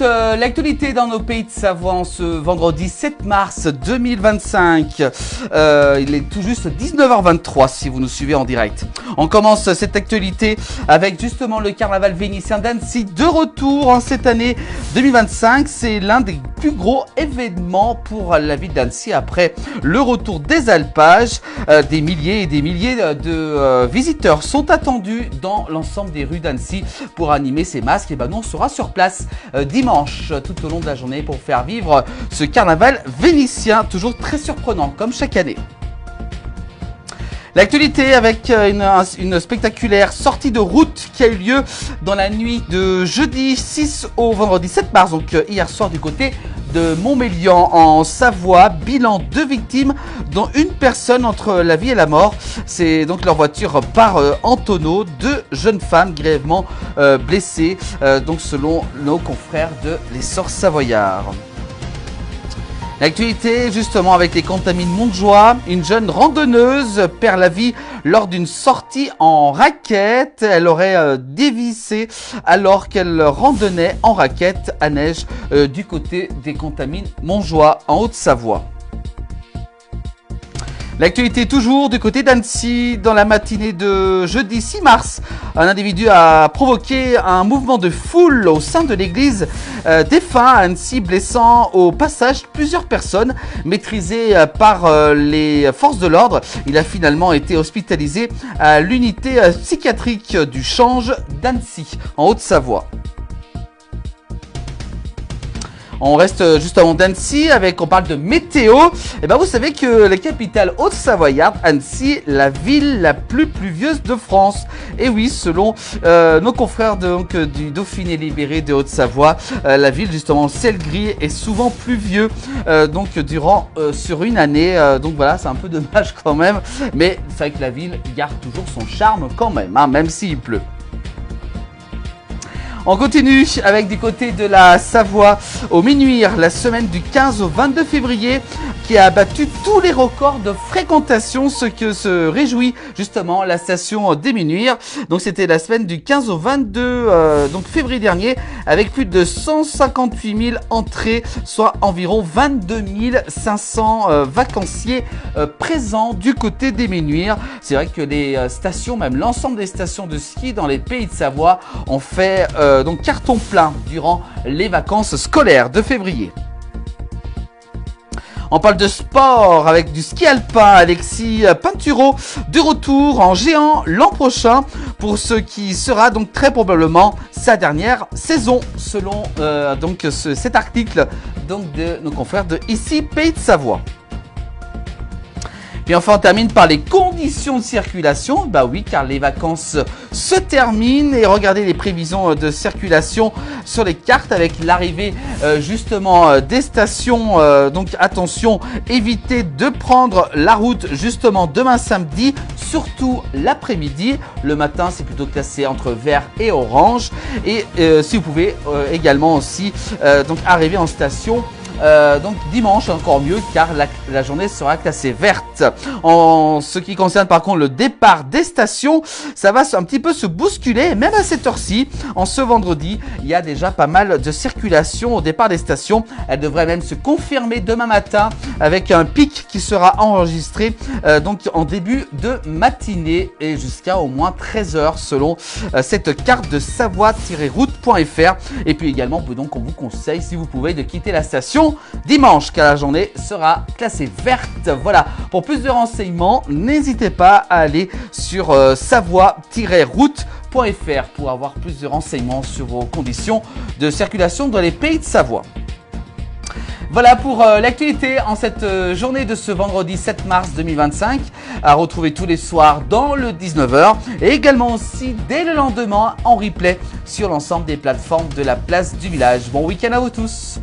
l'actualité dans nos pays de Savoie en ce vendredi 7 mars 2025. Il est tout juste 19h23 si vous nous suivez en direct. On commence cette actualité avec justement le carnaval vénitien d'Annecy de retour en cette année 2025. C'est l'un des plus gros événements pour la ville d'Annecy après le retour des alpages. Des milliers et des milliers de visiteurs sont attendus dans l'ensemble des rues d'Annecy pour animer ces masques. Et ben nous on sera sur place dimanche tout au long de la journée pour faire vivre ce carnaval vénitien toujours très surprenant comme chaque année. L'actualité avec une spectaculaire sortie de route qui a eu lieu dans la nuit de jeudi 6 au vendredi 7 mars, donc hier soir du côté de Montmélian en Savoie. Bilan 2 victimes dont une personne entre la vie et la mort. C'est donc leur voiture part en tonneau. 2 jeunes femmes grièvement blessées, donc selon nos confrères de l'Essor Savoyard. L'actualité justement avec les Contamines Montjoie, une jeune randonneuse perd la vie lors d'une sortie en raquette. Elle aurait dévissé alors qu'elle randonnait en raquette à neige du côté des Contamines Montjoie en Haute-Savoie. L'actualité toujours du côté d'Annecy. Dans la matinée de jeudi 6 mars, un individu a provoqué un mouvement de foule au sein de l'église des Fins à Annecy, blessant au passage plusieurs personnes. Maîtrisé par les forces de l'ordre, il a finalement été hospitalisé à l'unité psychiatrique du Change d'Annecy en Haute-Savoie. On reste juste avant d'Annecy on parle de météo. Et ben vous savez que la capitale haute-savoyarde, Annecy, la ville la plus pluvieuse de France. Et oui, selon nos confrères du Dauphiné libéré de Haute-Savoie, la ville justement ciel gris est souvent pluvieux durant sur une année. Donc voilà, c'est un peu dommage quand même. Mais c'est vrai que la ville garde toujours son charme quand même, même s'il pleut. On continue avec du côté de la Savoie au Minuire, la semaine du 15 au 22 février qui a battu tous les records de fréquentation, ce que se réjouit justement la station des Minuire. Donc c'était la semaine du 15 au 22 février dernier avec plus de 158 000 entrées, soit environ 22 500 vacanciers présents du côté des Minuire. C'est vrai que les stations, même l'ensemble des stations de ski dans les pays de Savoie ont fait donc carton plein durant les vacances scolaires de février. On parle de sport avec du ski alpin. Alexis Pinturo de retour en géant l'an prochain pour ce qui sera donc très probablement sa dernière saison selon cet article de nos confrères de ici Pays de Savoie. Puis enfin on termine par les conditions de circulation. Bah oui, car les vacances se terminent et regardez les prévisions de circulation sur les cartes avec l'arrivée justement des stations. Donc attention, évitez de prendre la route justement demain samedi, surtout l'après-midi. Le matin c'est plutôt classé entre vert et orange. Et si vous pouvez également aussi arriver en station donc dimanche encore mieux car la journée sera classée verte. En ce qui concerne par contre le départ des stations, ça va un petit peu se bousculer et même à cette heure-ci, en ce vendredi, il y a déjà pas mal de circulation au départ des stations. Elle devrait même se confirmer demain matin avec un pic qui sera enregistré donc en début de matinée et jusqu'à au moins 13h selon cette carte de savoie-route.fr. Et puis également on vous conseille si vous pouvez de quitter la station dimanche car la journée sera classée verte. Voilà, pour plus de renseignements, n'hésitez pas à aller sur savoie-route.fr pour avoir plus de renseignements sur vos conditions de circulation dans les pays de Savoie. Voilà pour l'actualité en cette journée de ce vendredi 7 mars 2025, à retrouver tous les soirs dans le 19h et également aussi dès le lendemain en replay sur l'ensemble des plateformes de la place du village. Bon week-end à vous tous!